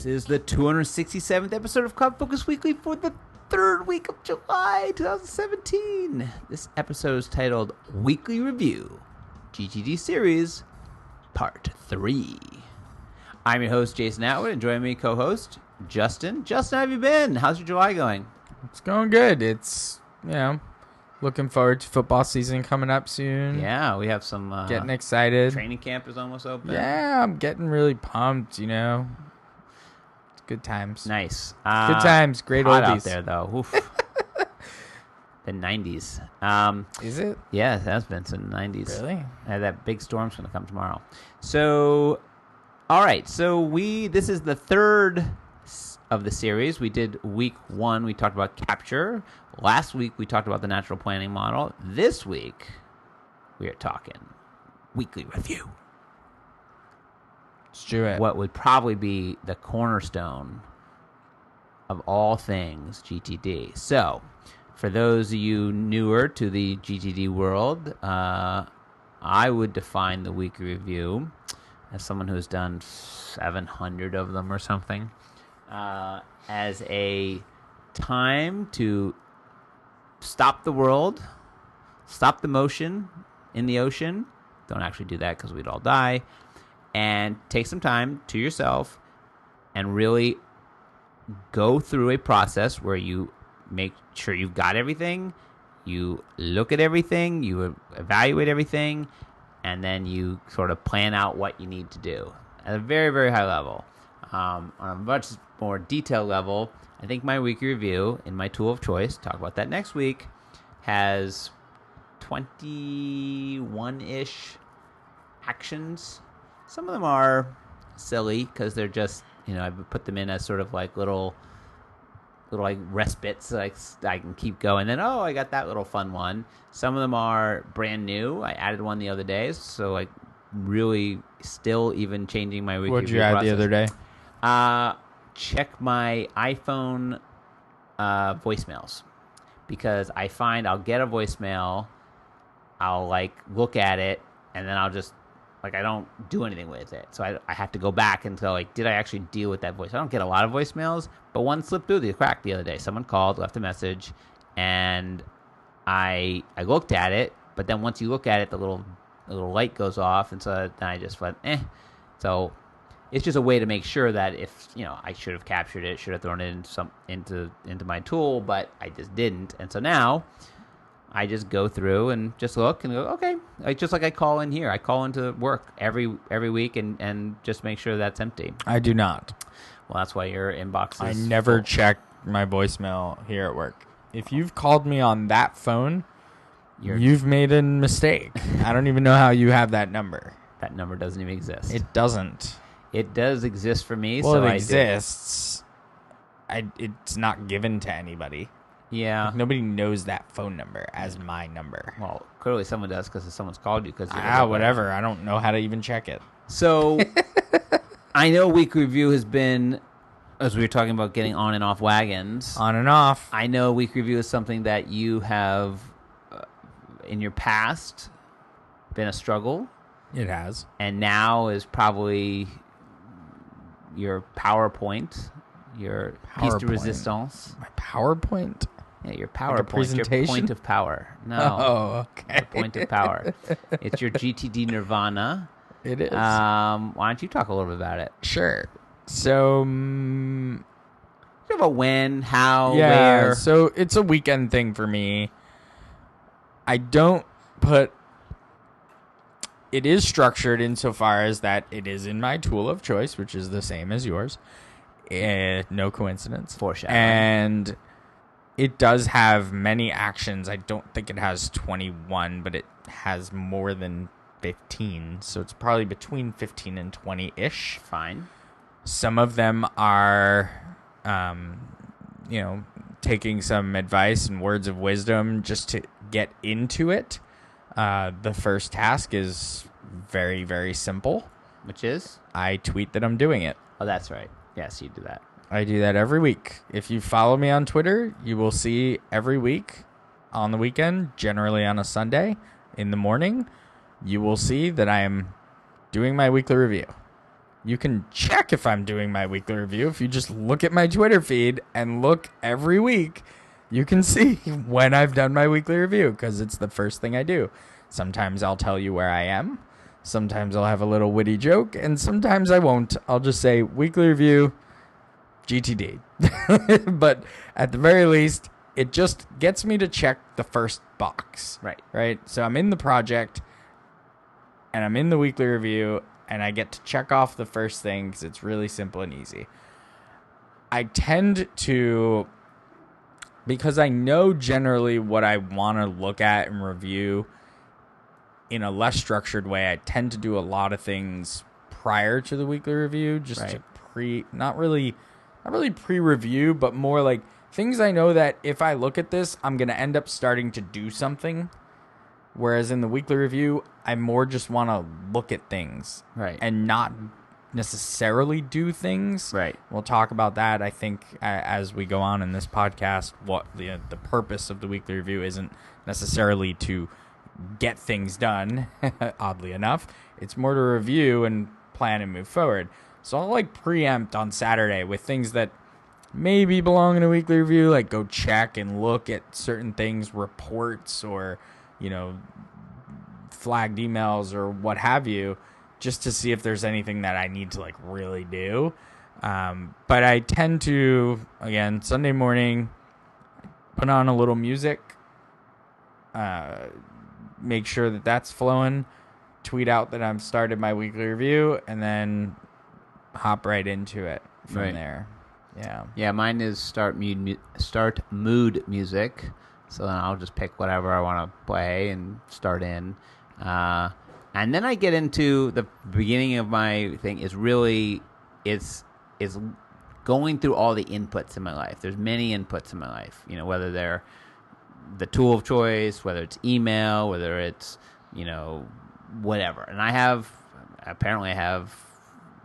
This is the 267th episode of CloudFocus Weekly for the third week of July 2017. This episode is titled Weekly Review, GTD Series, Part 3. I'm your host, Jason Atwood, and joining me, co-host, Justin. Justin, how have you been? How's your July going? It's going good. It's, looking forward to football season coming up soon. Yeah, we have some... getting excited. Training camp is almost open. Yeah, I'm getting really pumped, It's good times. Nice. Good times. Great hot oldies. out there, though. Oof. The 90s. Is it? Yeah, it has been since the 90s. Really? That big storm's going to come tomorrow. So, all right. So this is the third of the series. We did week 1. We talked about capture. Last week, we talked about the natural planning model. This week, we are talking weekly review. Let's do it. What would probably be the cornerstone of all things GTD. So, for those of you newer to the GTD world, I would define the weekly review as someone who's done 700 of them or something, as a time to stop the world, stop the motion in the ocean. Don't actually do that because we'd all die. And take some time to yourself and really go through a process where you make sure you've got everything, you look at everything, you evaluate everything, and then you sort of plan out what you need to do at a very, very high level. On a much more detailed level, I think my weekly review in my tool of choice, talk about that next week, has 21-ish actions. Some of them are silly because they're just, I put them in as sort of like little like respites, like I can keep going. And then, I got that little fun one. Some of them are brand new. I added one the other day, so like really still even changing my weekly What'd you add the other day? Check my iPhone voicemails, because I find I'll get a voicemail, I'll like look at it, and then I'll just I don't do anything with it. So I have to go back and go did I actually deal with that voice? I don't get a lot of voicemails, but one slipped through the crack the other day. Someone called, left a message, and I looked at it, but then once you look at it, the little light goes off, and so then I just went, So it's just a way to make sure that if, I should have captured it, should have thrown it into my tool, but I just didn't. And so now I just go through and just look and go, okay. Just like I call in here. I call into work every week and just make sure that's empty. I do not. Well, that's why your inbox is I never full. check my voicemail here at work. If you've called me on that phone, you've made a mistake. I don't even know how you have that number. That number doesn't even exist. It doesn't. It does exist for me. Well, so it exists. It's not given to anybody. Yeah. Nobody knows that phone number as my number. Well, clearly someone does because someone's called you. Whatever. I don't know how to even check it. So I know weekly review has been, as we were talking about getting on and off wagons. On and off. I know weekly review is something that you have, in your past, been a struggle. It has. And now is probably your PowerPoint, your piece de resistance. My PowerPoint? Yeah, your Like PowerPoint, your point of power. No. Oh, okay. Your point of power. It's your GTD Nirvana. It is. Why don't you talk a little bit about it? Sure. So, Talk about when, how, yeah, where. so it's a weekend thing for me. I don't put... It is structured insofar as that it is in my tool of choice, which is the same as yours. No coincidence. Foreshadowing. And it does have many actions. I don't think it has 21, but it has more than 15. So it's probably between 15 and 20-ish. Fine. Some of them are, taking some advice and words of wisdom just to get into it. The first task is very, very simple. Which is? I tweet that I'm doing it. Oh, that's right. Yes, you do that. I do that every week. If you follow me on Twitter, you will see every week on the weekend, generally on a Sunday in the morning, you will see that I am doing my weekly review. You can check if I'm doing my weekly review. If you just look at my Twitter feed and look every week, you can see when I've done my weekly review because it's the first thing I do. Sometimes I'll tell you where I am. Sometimes I'll have a little witty joke, and sometimes I won't. I'll just say weekly review, GTD. But at the very least, it just gets me to check the first box. Right. So I'm in the project, and I'm in the weekly review, and I get to check off the first thing because it's really simple and easy. I tend to, because I know generally what I want to look at and review in a less structured way, I tend to do a lot of things prior to the weekly review, just to not really pre-review, but more like things I know that if I look at this, I'm going to end up starting to do something. Whereas in the weekly review, I more just want to look at things and not necessarily do things. We'll talk about that, I think, as we go on in this podcast. What the purpose of the weekly review isn't necessarily to get things done, oddly enough. It's more to review and plan and move forward. So I'll preempt on Saturday with things that maybe belong in a weekly review, like go check and look at certain things, reports, or flagged emails or what have you, just to see if there's anything that I need to really do. But I tend to, again, Sunday morning, put on a little music, make sure that that's flowing, tweet out that I've started my weekly review, and then hop right into it from there. Yeah, mine is start mood music. So then I'll just pick whatever I want to play and start in. And then I get into the beginning of my thing is really is going through all the inputs in my life. There's many inputs in my life, whether they're the tool of choice, whether it's email, whether it's, whatever. And I have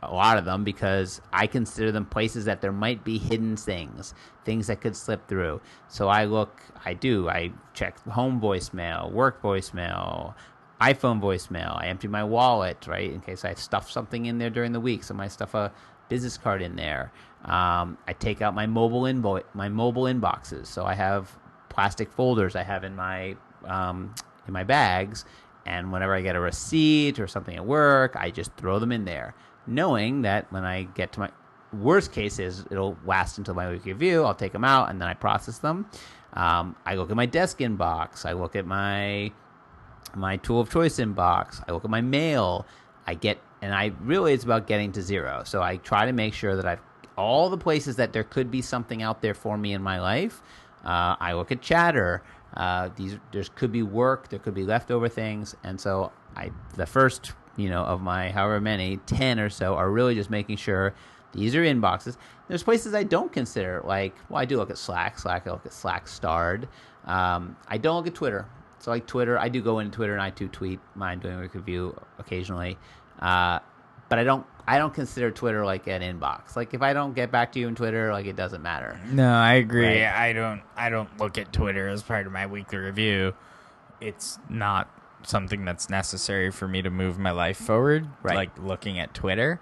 a lot of them because I consider them places that there might be hidden things that could slip through. So I check home voicemail, work voicemail, iPhone voicemail. I empty my wallet, right, in case I stuff something in there during the week. So I might stuff a business card in there. I take out my mobile inboxes. So I have plastic folders I have in my bags, and whenever I get a receipt or something at work, I just throw them in there, knowing that when I get to my worst case is it'll last until my weekly review. I'll take them out and then I process them. I look at my desk inbox. I look at my tool of choice inbox. I look at my mail. It's about getting to zero. So I try to make sure that I've all the places that there could be something out there for me in my life. I look at chatter. There could be work. There could be leftover things. And so the first, of my however many, 10 or so are really just making sure these are inboxes. There's places I don't consider, I do look at Slack. I look at Slack starred. I don't look at Twitter. So Twitter, I do go into Twitter and I do tweet mine doing a review occasionally. But I don't consider Twitter like an inbox. If I don't get back to you in Twitter, it doesn't matter. No, I agree. Right? I don't look at Twitter as part of my weekly review. It's not something that's necessary for me to move my life forward. Right. Looking at Twitter.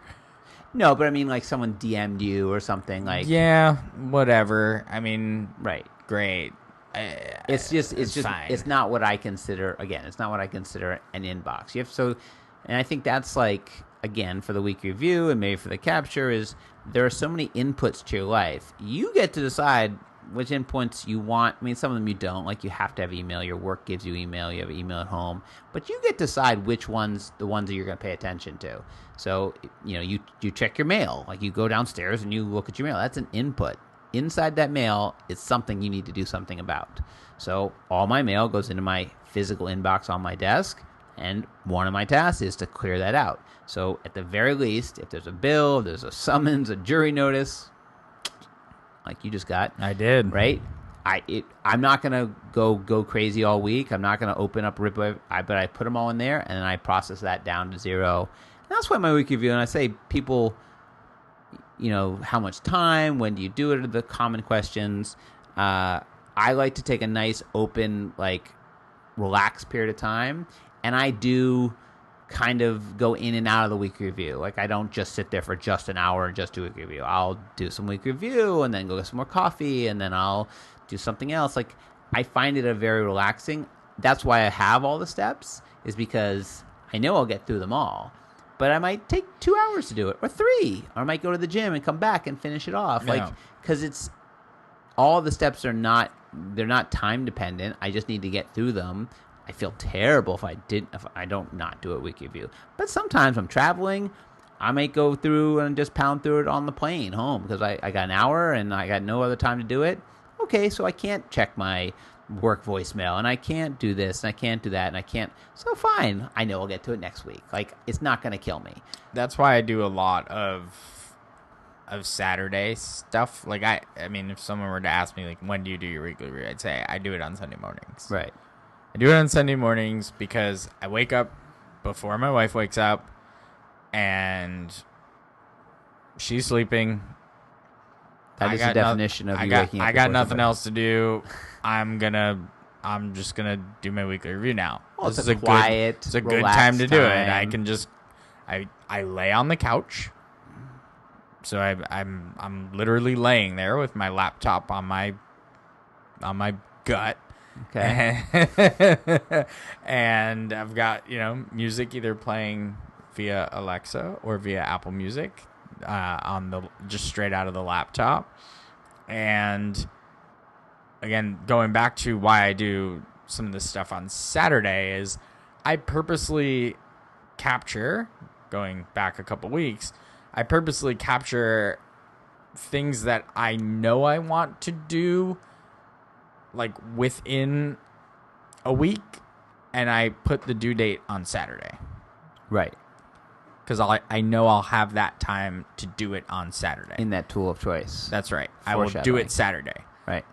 No, but I mean someone DM'd you or something Yeah, whatever. I mean, right. Great. It's just fine. It's not what I consider. Again, it's not what I consider an inbox. And I think that's again, for the week review and maybe for the capture, is there are so many inputs to your life. You get to decide which inputs you want. I mean, some of them you don't. You have to have email. Your work gives you email. You have email at home. But you get to decide which ones, the ones that you're going to pay attention to. So, you check your mail. You go downstairs and you look at your mail. That's an input. Inside that mail is something you need to do something about. So all my mail goes into my physical inbox on my desk. And one of my tasks is to clear that out. So at the very least, if there's a bill, if there's a summons, a jury notice, like you just got. I did. Right? I'm not going to go crazy all week. I'm not going to open up but I put them all in there, and then I process that down to zero. And that's why my week review, and I say people, how much time, when do you do it, are the common questions. I like to take a nice, open, relaxed period of time. And I do kind of go in and out of the weekly review. Like, I don't just sit there for just an hour and just do a weekly review. I'll do some weekly review and then go get some more coffee and then I'll do something else. Like, I find it a very relaxing. That's why I have all the steps, is because I know I'll get through them all. But I might take 2 hours to do it, or 3, or I might go to the gym and come back and finish it off. No. Like, because it's all the steps are not, they're not time dependent. I just need to get through them. I feel terrible if I don't not do a weekly review. But sometimes I'm traveling, I might go through and just pound through it on the plane home because I got an hour and I got no other time to do it. Okay, so I can't check my work voicemail and I can't do this and I can't do that and I can't. So fine, I know I'll get to it next week. Like, it's not going to kill me. That's why I do a lot of Saturday stuff. Like, I mean, if someone were to ask me, like, when do you do your weekly review, I'd say I do it on Sunday mornings. Right. I do it on Sunday mornings because I wake up before my wife wakes up and she's sleeping. That is the definition of you waking up. I got nothing else to do. I'm just gonna do my weekly review now. Well, it's a quiet, it's a good time to do it. I can just I lay on the couch. So I'm literally laying there with my laptop on my gut. Okay. And I've got, music either playing via Alexa or via Apple Music just straight out of the laptop. And again, going back to why I do some of this stuff on Saturday is I purposely capture, going back a couple weeks, I purposely capture things that I know I want to do like within a week, and I put the due date on Saturday. Right. Because I know I'll have that time to do it on Saturday. In that tool of choice. That's right. I will do it Saturday. Right.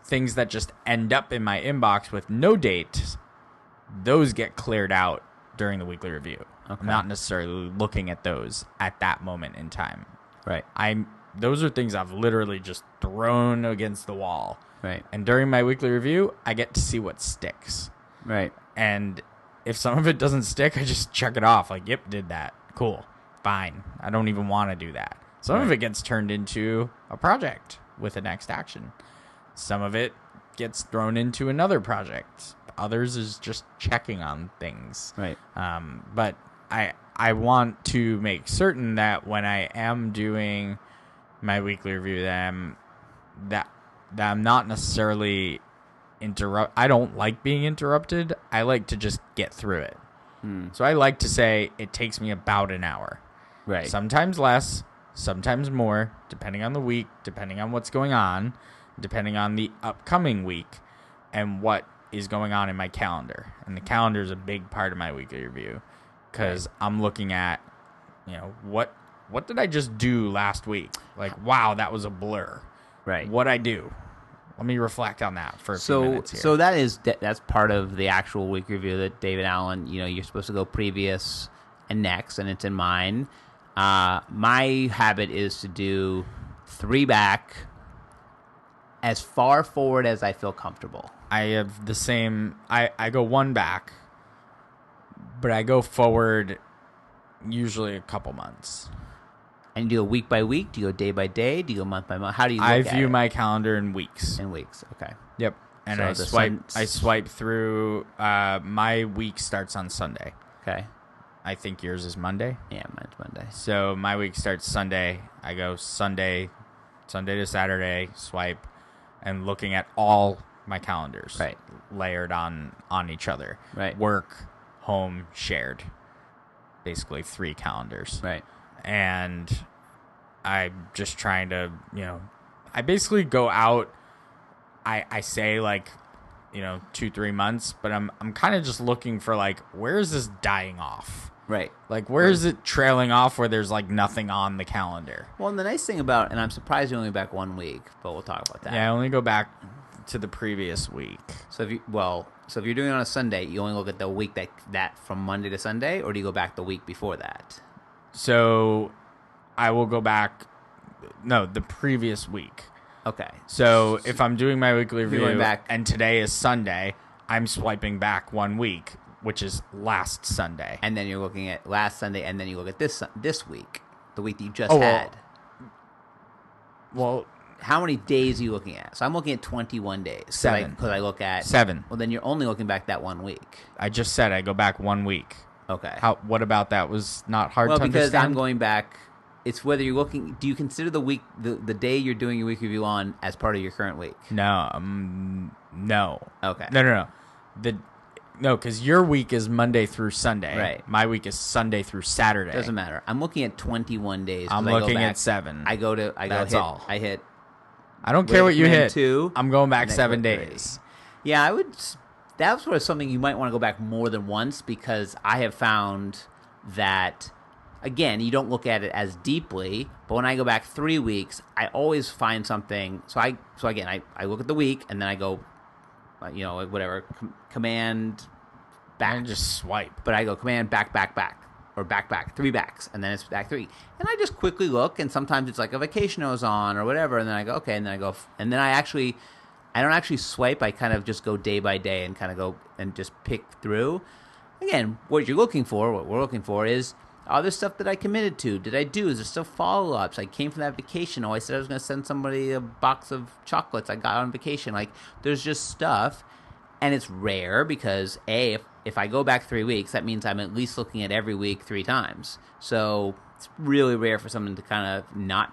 Things that just end up in my inbox with no date, those get cleared out during the weekly review. Okay. I'm not necessarily looking at those at that moment in time. Right. Those are things I've literally just thrown against the wall. Right. And during my weekly review, I get to see what sticks. Right. And if some of it doesn't stick, I just check it off. Like, yep, did that. Cool. Fine. I don't even want to do that. Some of it gets turned into a project with a next action. Some of it gets thrown into another project. Others is just checking on things. Right. But I want to make certain that when I am doing my weekly review, that I'm not necessarily I don't like being interrupted. I like to just get through it. So I like to say it takes me about an hour. Right. Sometimes less, sometimes more, depending on the week, depending on what's going on, depending on the upcoming week and what is going on in my calendar. And the calendar is a big part of my weekly review because I'm looking at, what did I just do last week? Like, wow, that was a blur. Right. What'd I do? Let me reflect on that for a few minutes here. So that's part of the actual week review that David Allen, you're supposed to go previous and next, and it's in mine. My habit is to do 3 back as far forward as I feel comfortable. I have the same. I go 1 back, but I go forward usually a couple months. And you do a week by week? Do you go day by day? Do you go month by month? How do you look at it? I view my calendar in weeks. In weeks, okay. Yep. And so I swipe through. My week starts on Sunday. Okay. I think yours is Monday. Yeah, mine's Monday. So my week starts Sunday. I go Sunday to Saturday, swipe, and looking at all my calendars. Right. Layered on each other. Right. Work, home, shared. Basically 3 calendars. Right. And I'm just trying to, I basically go out, I say 2-3 months, but I'm kind of just looking for where is this dying off? Right. Where is it trailing off where there's nothing on the calendar? Well, and the nice thing about, and I'm surprised you're only back 1 week, but we'll talk about that. Yeah, I only go back to the previous week. So if you're doing it on a Sunday, you only look at the week that from Monday to Sunday, or do you go back the week before that? So I will go back, the previous week. Okay. So if I'm doing my weekly review going back, and today is Sunday, I'm swiping back 1 week. which is last Sunday. And then you're looking at last Sunday, and then you look at this week, the week that you just Oh, had. Well, how many days are you looking at? So I'm looking at 21 days. 7. Because I look at 7. Well, then you're only looking back that 1 week. I just said I go back 1 week. Okay. What about that was not hard to understand? Well, because I'm going back. It's whether you're looking. Do you consider the week, the day you're doing your week review on, as part of your current week? No. No. Okay. No. No, because your week is Monday through Sunday. Right. My week is Sunday through Saturday. Doesn't matter. I'm looking at 21 days. I'm looking at 7. That's all. I hit. I don't care what you hit. 2. I'm going back 7 3. days. Yeah, I would. That's sort of something you might want to go back more than once, because I have found that, again, you don't look at it as deeply, but when I go back 3 weeks, I always find something. So again, I look at the week, and then I go, whatever, command back. And just swipe. But I go command back, or back, 3 backs, and then it's back 3. And I just quickly look, and sometimes it's like a vacation I was on or whatever, and then I go, okay, and then I go, and then I don't actually swipe. I kind of just go day by day and kind of go and just pick through. Again, what we're looking for is, are there stuff that I committed to? Did I do? Is there still follow-ups? I came from that vacation. Oh, I said I was going to send somebody a box of chocolates I got on vacation. Like, there's just stuff. And it's rare because, if I go back 3 weeks, that means I'm at least looking at every week 3 times. So it's really rare for something to kind of not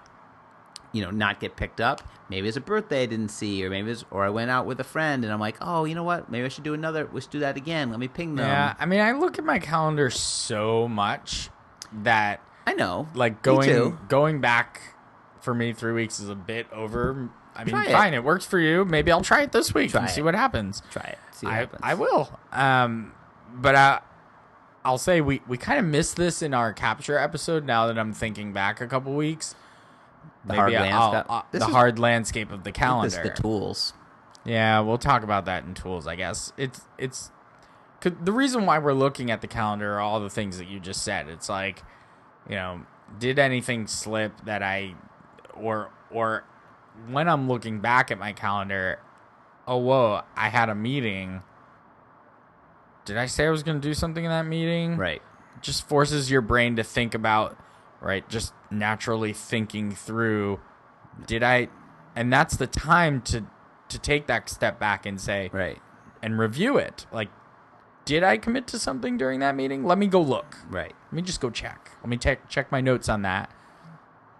get picked up. Maybe it's a birthday I didn't see, or I went out with a friend and I'm like, oh, you know what? Maybe I should do that again. Let me ping them. Yeah, I mean, I look at my calendar so much that I know. Like Me too. going back for me 3 weeks is a bit over. I mean, Try it. fine, it works for you. Maybe I'll try it this week and see what happens. Try it. See what happens. I will. But I'll say we kind of missed this in our capture episode. Now that I'm thinking back a couple weeks, The maybe hard landscape of the calendar. This is the tools. Yeah, we'll talk about that in tools, I guess. It's the reason why we're looking at the calendar are all the things that you just said. It's like, did anything slip that or when I'm looking back at my calendar, oh, whoa, I had a meeting. Did I say I was going to do something in that meeting? Right. It just forces your brain to think about, right, just naturally thinking through, and that's the time to take that step back and say, right, and review it. Like, did I commit to something during that meeting? Let me go look. Right. Let me just go check. Let me check my notes on that.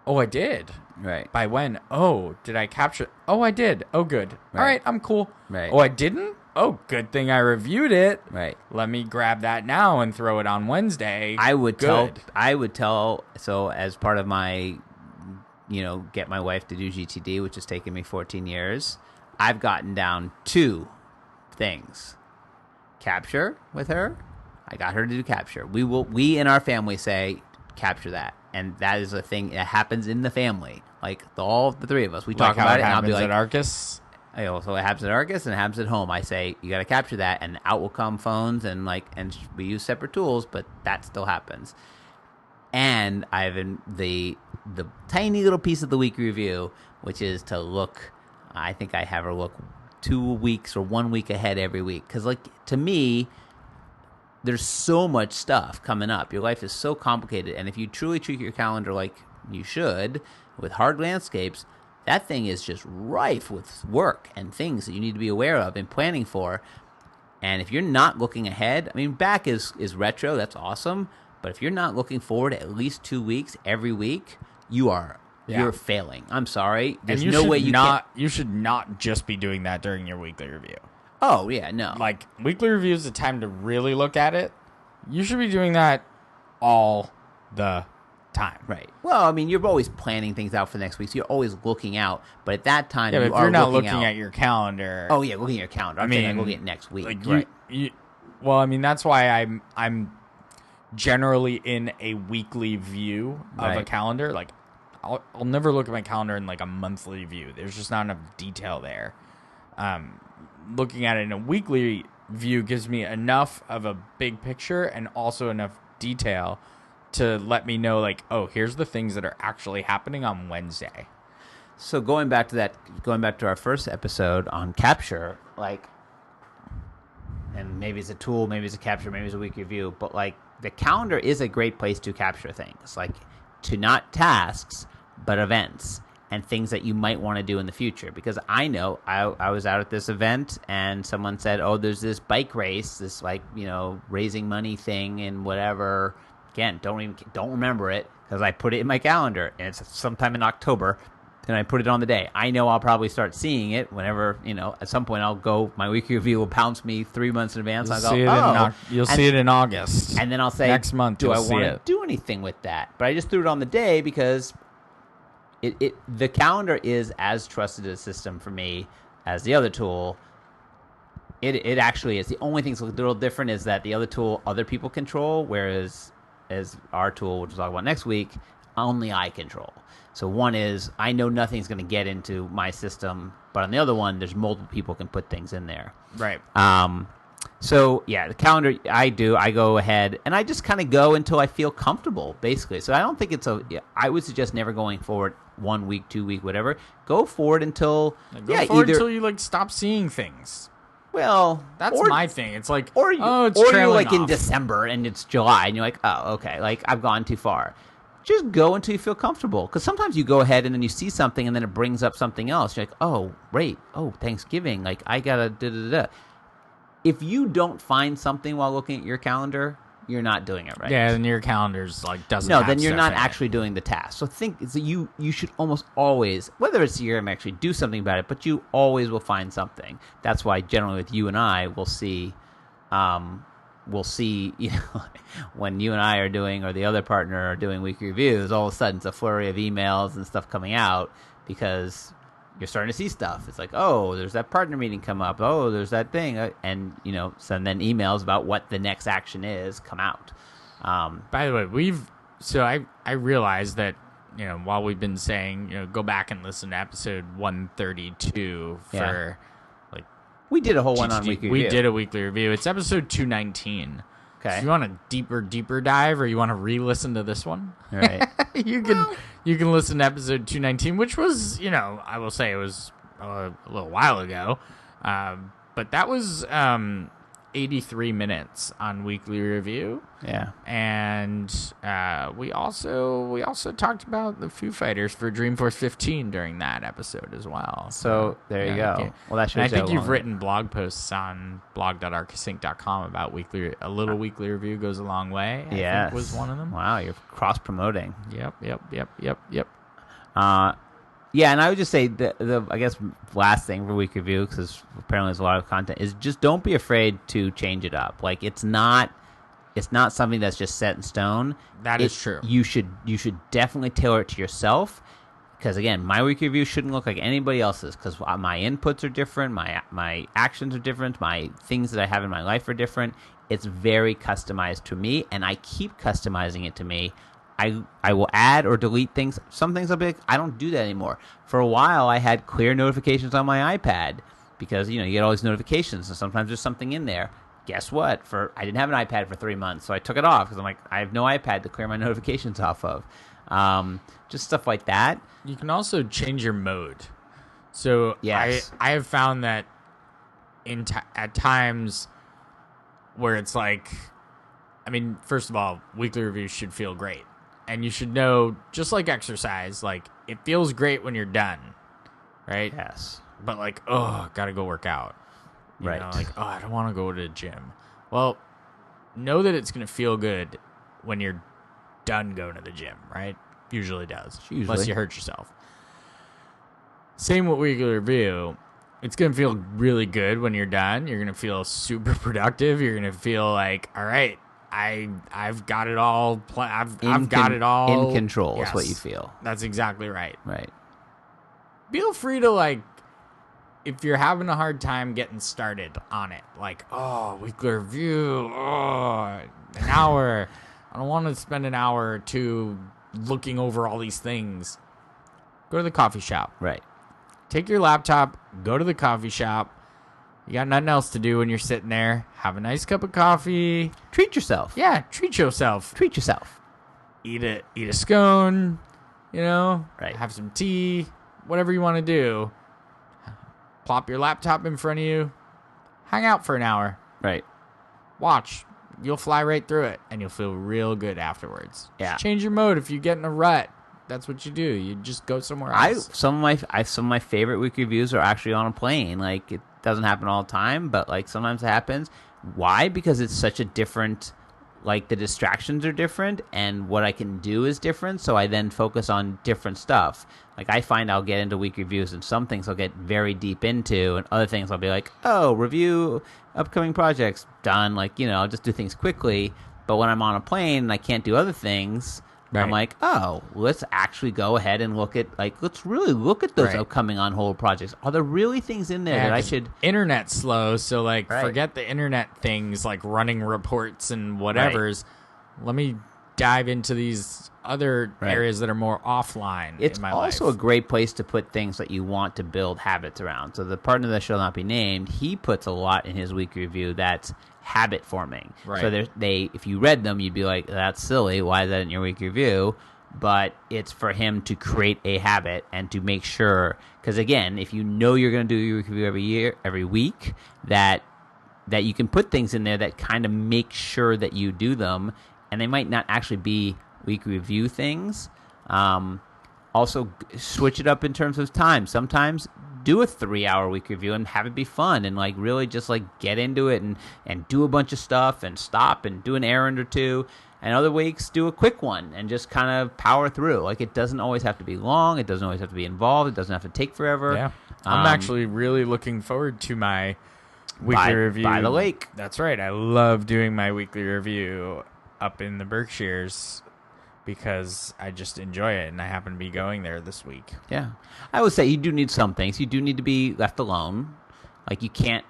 Oh, I did. Right. By when? Oh, did I capture? Oh, I did. Oh, good. Right. All right, I'm cool. Right. Oh, I didn't? Oh, good thing I reviewed it. Right. Let me grab that now and throw it on Wednesday. I would tell. So as part of my, get my wife to do GTD, which has taken me 14 years, I've gotten down 2 things. Capture with her. I got her to do capture. We in our family say capture that. And that is a thing that happens in the family. Like all the 3 of us, we talk about it, and I'll be like, at Arkus. So it happens at Arkus and it happens at home. I say you got to capture that, and out will come phones, and we use separate tools, but that still happens. And I've the tiny little piece of the week review, which is to look. I think I have her look 2 weeks or 1 week ahead every week, because to me, there's so much stuff coming up. Your life is so complicated, and if you truly treat your calendar like you should, with hard landscapes, that thing is just rife with work and things that you need to be aware of and planning for. And if you're not looking ahead, I mean, back is retro, that's awesome, but if you're not looking forward at least 2 weeks every week, you're failing. I'm sorry. There's no way you can. You should not just be doing that during your weekly review. Oh, yeah, no. Like, weekly review is the time to really look at it. You should be doing that all the time. Right. Well, I mean, you're always planning things out for next week, so you're always looking out. But at that time, if you're not looking at your calendar. Oh, yeah, looking at your calendar. I'm saying looking at next week. Like right. Well, I mean, that's why I'm generally in a weekly view of a calendar. Like, I'll never look at my calendar in like a monthly view. There's just not enough detail there. Looking at it in a weekly view gives me enough of a big picture and also enough detail to let me know, like, oh, here's the things that are actually happening on Wednesday. So going back to our first episode on capture, like, and maybe it's a tool, maybe it's a capture, maybe it's a weekly review, but like the calendar is a great place to capture things, like to not tasks, but events and things that you might want to do in the future. Because I know I was out at this event and someone said, oh, there's this bike race, this like, raising money thing and whatever. Again, don't remember it because I put it in my calendar and it's sometime in October. And I put it on the day. I know I'll probably start seeing it whenever, at some point I'll go, my weekly review will bounce me 3 months in advance. You'll see it in August. And then I'll say, next month, do I want to do anything with that? But I just threw it on the day because the calendar is as trusted a system for me as the other tool. It actually is. The only thing that's a little different is that the other tool, other people control, whereas as our tool, which we'll talk about next week, only I control. So one is I know nothing's going to get into my system, but on the other one, there's multiple people can put things in there. Right. So yeah, the calendar I go ahead and I just kind of go until I feel comfortable, basically. So I don't think I would suggest never going forward 1 week, 2 week, whatever. Go forward until until you like stop seeing things. Well, that's my thing. It's like, it's you're like off in December and it's July and you're like, oh, okay, like I've gone too far. Just go until you feel comfortable. Because sometimes you go ahead and then you see something and then it brings up something else. You're like, oh, right. Oh, Thanksgiving. Like, I got to da-da-da-da. If you don't find something while looking at your calendar, you're not doing it right. Yeah, then your calendar's like doesn't No, have then you're not stuff in actually doing the task. So you should almost always, whether it's here, actually do something about it, but you always will find something. That's why generally with you and I, we'll see, when you and I are doing, or the other partner are doing weekly reviews, all of a sudden it's a flurry of emails and stuff coming out because you're starting to see stuff. It's like, oh, there's that partner meeting come up. Oh, there's that thing. And, so then emails about what the next action is come out. By the way, I realized that, while we've been saying, go back and listen to episode 132 for we did a whole one on weekly review. We did a weekly review. It's episode 219. Okay. So if you want a deeper dive, or you want to re-listen to this one, all right, you can listen to episode 219, which was, I will say it was a little while ago, but that was 83 minutes on weekly review. Yeah, and we also talked about the Foo Fighters for Dreamforce 15 during that episode as well. So there you go. Well, that shows. I think you've written blog posts on blog.arkusinc.com about a little weekly review goes a long way. I think was one of them. Wow, you're cross promoting. Yep. Yeah, and I would just say the I guess last thing for week review, because apparently there's a lot of content, is just don't be afraid to change it up. Like it's not something that's just set in stone. That is true. You should definitely tailor it to yourself, because again, my week review shouldn't look like anybody else's, because my inputs are different, my actions are different, my things that I have in my life are different. It's very customized to me, and I keep customizing it to me. I will add or delete things. Some things I'll be like, I don't do that anymore. For a while, I had clear notifications on my iPad because, you get all these notifications, and sometimes there's something in there. Guess what? I didn't have an iPad for 3 months, so I took it off because I'm like, I have no iPad to clear my notifications off of. Just stuff like that. You can also change your mode. So yes. I have found that at times where it's like, first of all, weekly reviews should feel great. And you should know, just like exercise, like it feels great when you're done, right? Yes. But gotta go work out. Right. I don't want to go to the gym. Well, know that it's going to feel good when you're done going to the gym, right? Usually does. Unless you hurt yourself. Same with weekly review. It's going to feel really good when you're done. You're going to feel super productive. You're going to feel like, all right, I've got it all. I've got it all in control. Yes, is what you feel. That's exactly right. Right. Feel free to if you're having a hard time getting started on it, weekly review, an hour. I don't want to spend an hour or two looking over all these things. Go to the coffee shop. Right. Take your laptop. Go to the coffee shop. You got nothing else to do when you're sitting there. Have a nice cup of coffee. Treat yourself. Yeah, treat yourself. Treat yourself. Eat a scone, Right. Have some tea, whatever you want to do. Plop your laptop in front of you. Hang out for an hour. Right. Watch. You'll fly right through it, and you'll feel real good afterwards. Yeah. Just change your mode if you get in a rut. That's what you do. You just go somewhere else. Some of my favorite weekly reviews are actually on a plane. Like, it doesn't happen all the time, but like sometimes it happens. Why? Because it's such a different, like, the distractions are different and what I can do is different. So I then focus on different stuff. Like, I find I'll get into weekly reviews and some things I'll get very deep into, and other things I'll be like, oh, review upcoming projects, done. Like, I'll just do things quickly. But when I'm on a plane and I can't do other things, right. I'm like, oh, let's actually go ahead and let's really look at those upcoming on hold projects. Are there really things in there that I should... Internet's slow, so forget the internet things like running reports and whatevers. Right. Let me dive into these other areas that are more offline it's in my also life. A great place to put things that you want to build habits around. So the partner that shall not be named, he puts a lot in his weekly review that's habit forming. Right. So if you read them, you'd be like, that's silly. Why is that in your weekly review? But it's for him to create a habit and to make sure, because again, if you know you're going to do your weekly review every week, that you can put things in there that kind of make sure that you do them, and they might not actually be weekly review things. Also, switch it up in terms of time. Sometimes do a 3-hour week review and have it be fun and really just get into it and do a bunch of stuff and stop and do an errand or two. And other weeks, do a quick one and just kind of power through. It doesn't always have to be long. It doesn't always have to be involved. It doesn't have to take forever. Yeah. I'm actually really looking forward to my weekly review. By the lake. That's right. I love doing my weekly review up in the Berkshires because I just enjoy it, and I happen to be going there this week. Yeah. I would say you do need some things. You do need to be left alone. You can't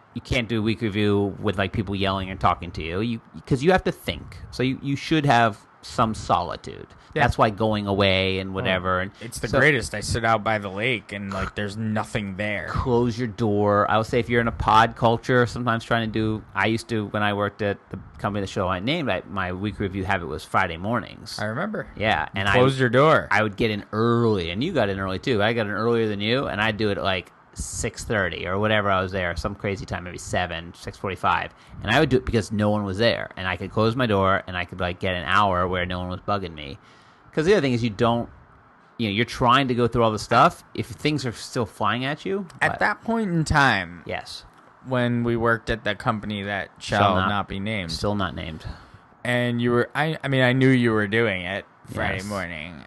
do a week review with people yelling and talking to you. Because you have to think. So you should have some solitude. Yeah. That's why going away and whatever. And it's the greatest. I sit out by the lake and there's nothing there. Close your door. I would say if you're in a pod culture, sometimes I used to, when I worked at the company the show I named, my week review habit was Friday mornings. I remember. Yeah. And close your door. I would get in early, and you got in early too. I got in earlier than you, and I'd do it at 6:30 or whatever I was there, some crazy time, maybe 6:45, and I would do it because no one was there, and I could close my door and I could get an hour where no one was bugging me. Because the other thing is you're trying to go through all the stuff if things are still flying at you. At that point in time, yes, when we worked at that company that shall not be named, still not named, and you were, I knew you were doing it Friday morning.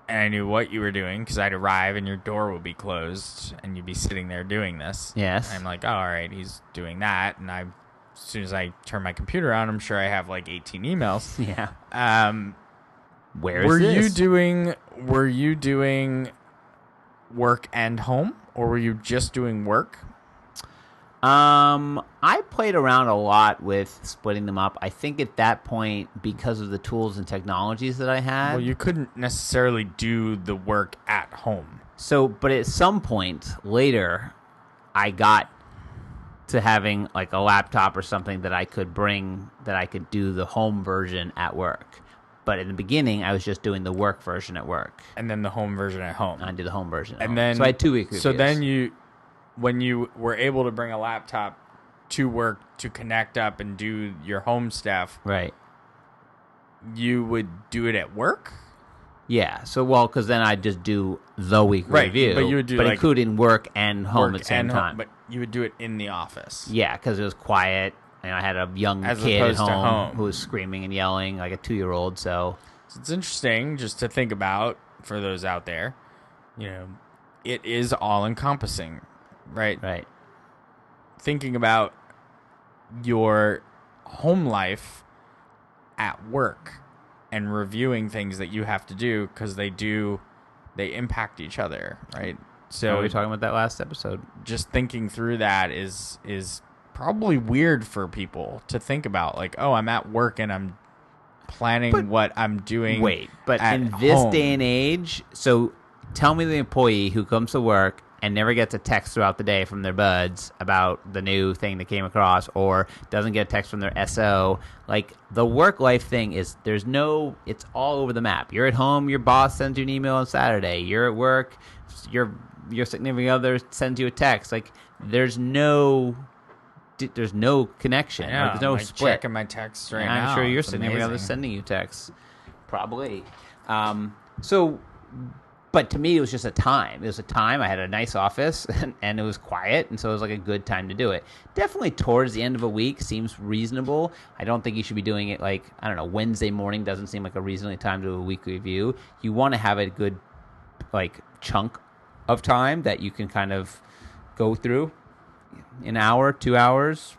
And I knew what you were doing because I'd arrive and your door would be closed and you'd be sitting there doing this. Yes. And I'm like, oh, all right, he's doing that. And as soon as I turn my computer on, I'm sure I have 18 emails. Yeah. Where is were this? Were you doing work and home, or were you just doing work? I played around a lot with splitting them up. I think at that point, because of the tools and technologies that I had. Well, you couldn't necessarily do the work at home. So, but at some point later, I got to having a laptop or something that I could bring, that I could do the home version at work. But in the beginning, I was just doing the work version at work. And then the home version at home. I did the home version at home. Then, so I had 2 week reviews. So then when you were able to bring a laptop to work to connect up and do your home stuff, right? You would do it at work? Yeah. So, because then I'd just do the weekly review. But you would do including work and home at the same time. But you would do it in the office. Yeah, because it was quiet, and I had a young kid at home who was screaming and yelling like a 2-year-old. So it's interesting just to think about for those out there. It is all encompassing. Right. Thinking about your home life at work and reviewing things that you have to do because they impact each other, right? So we were talking about that last episode. Just thinking through that is probably weird for people to think about. I'm at work and I'm planning what I'm doing. Wait, but in this day and age, so tell me the employee who comes to work and never gets a text throughout the day from their buds about the new thing that came across, or doesn't get a text from their SO. The work-life thing is, it's all over the map. You're at home, your boss sends you an email on Saturday. You're at work, your significant other sends you a text. There's no there's no connection. I know, There's no I'm, like, split. checking my texts right I'm now. sure you're It's sitting there. I'm amazing. sending you texts, probably. But to me, it was just a time. It was a time. I had a nice office, and it was quiet, and so it was like a good time to do it. Definitely towards the end of a week seems reasonable. I don't think you should be doing it like, I don't know, Wednesday morning doesn't seem like a reasonable time to do a weekly review. You want to have a good like chunk of time that you can kind of go through, an hour, 2 hours,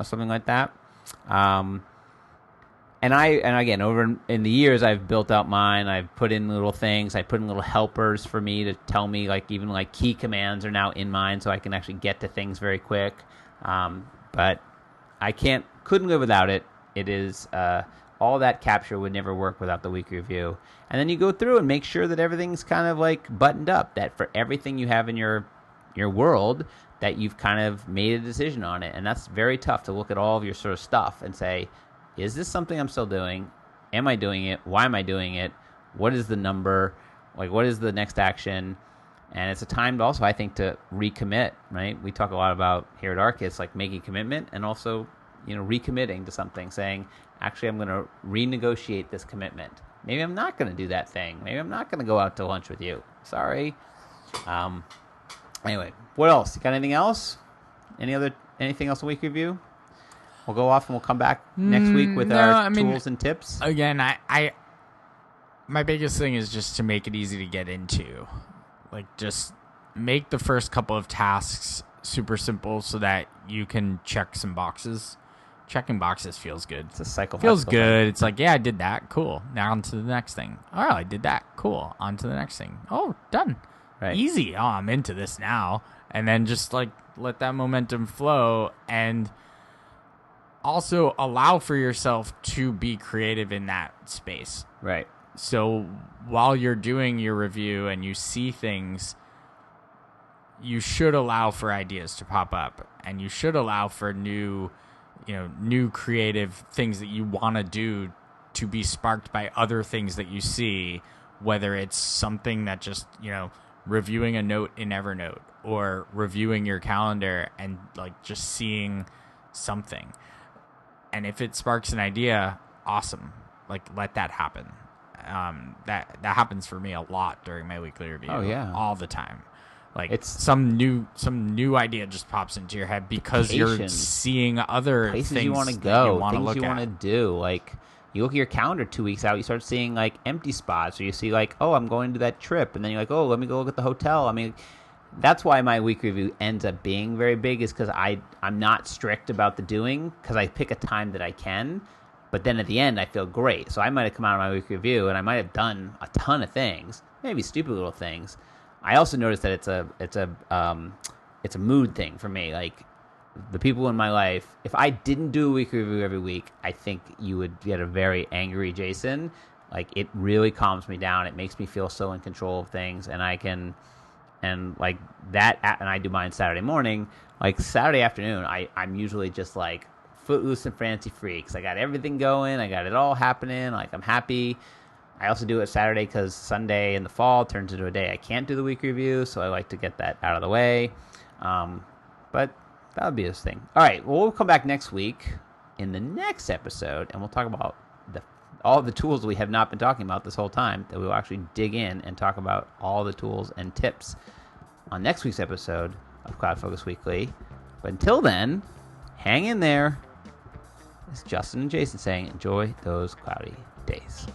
something like that. And again, over in the years, I've built out mine. I've put in little things. I put in little helpers for me to tell me, like, even like key commands are now in mine, so I can actually get to things very quick. But I couldn't live without it. It is all that capture would never work without the weekly review. And then you go through and make sure that everything's kind of like buttoned up. That for everything you have in your world, that you've kind of made a decision on it. And that's very tough to look at all of your sort of stuff and say, is this something I'm still doing? Am I doing it? Why am I doing it? What is the number? Like, what is the next action? And it's a time to also, I think, to recommit, right? We talk a lot about here at Arkus, like making commitment and also, recommitting to something, saying, actually, I'm going to renegotiate this commitment. Maybe I'm not going to do that thing. Maybe I'm not going to go out to lunch with you. Sorry. Anyway, what else? You got anything else? Anything else a week review? We'll go off and we'll come back next week with our tools and tips. Again, my biggest thing is just to make it easy to get into. Like, just make the first couple of tasks super simple so that you can check some boxes. Checking boxes feels good. It's a cycle. Feels good. Thing. It's like, yeah, I did that. Cool. Now on to the next thing. Oh, I did that. Cool. On to the next thing. Oh, done. Right. Easy. Oh, I'm into this now. And then just like let that momentum flow and also allow for yourself to be creative in that space. Right. So while you're doing your review and you see things, you should allow for ideas to pop up, and you should allow for new creative things that you want to do to be sparked by other things that you see, whether it's something that just, reviewing a note in Evernote or reviewing your calendar and like just seeing something. And if it sparks an idea, awesome. Like, let that happen. That happens for me a lot during my weekly review. Oh yeah, all the time. Like, it's some new idea just pops into your head because you're seeing other places things you want to go, things you want to at. do. Like, you look at your calendar 2 weeks out, you start seeing like empty spots, or you see like, oh, I'm going to that trip, and then you're like, oh, let me go look at the hotel. I mean, that's why my week review ends up being very big, is because I'm not strict about the doing, because I pick a time that I can, but then at the end I feel great. So I might have come out of my week review and I might have done a ton of things, maybe stupid little things. I also noticed that it's a mood thing for me. Like, the people in my life, if I didn't do a week review every week, I think you would get a very angry Jason. Like, it really calms me down. It makes me feel so in control of things, and I can. And like that, and I do mine Saturday morning. Like, Saturday afternoon, I'm usually just like footloose and fancy free, because I got everything going. I got it all happening. Like, I'm happy. I also do it Saturday because Sunday in the fall turns into a day I can't do the week review, so I like to get that out of the way. But that would be his thing. All right, well, we'll come back next week in the next episode, and we'll talk about all the tools we have not been talking about this whole time, that we will actually dig in and talk about all the tools and tips on next week's episode of CloudFocus Weekly. But until then, hang in there. It's Justin and Jason saying, enjoy those cloudy days.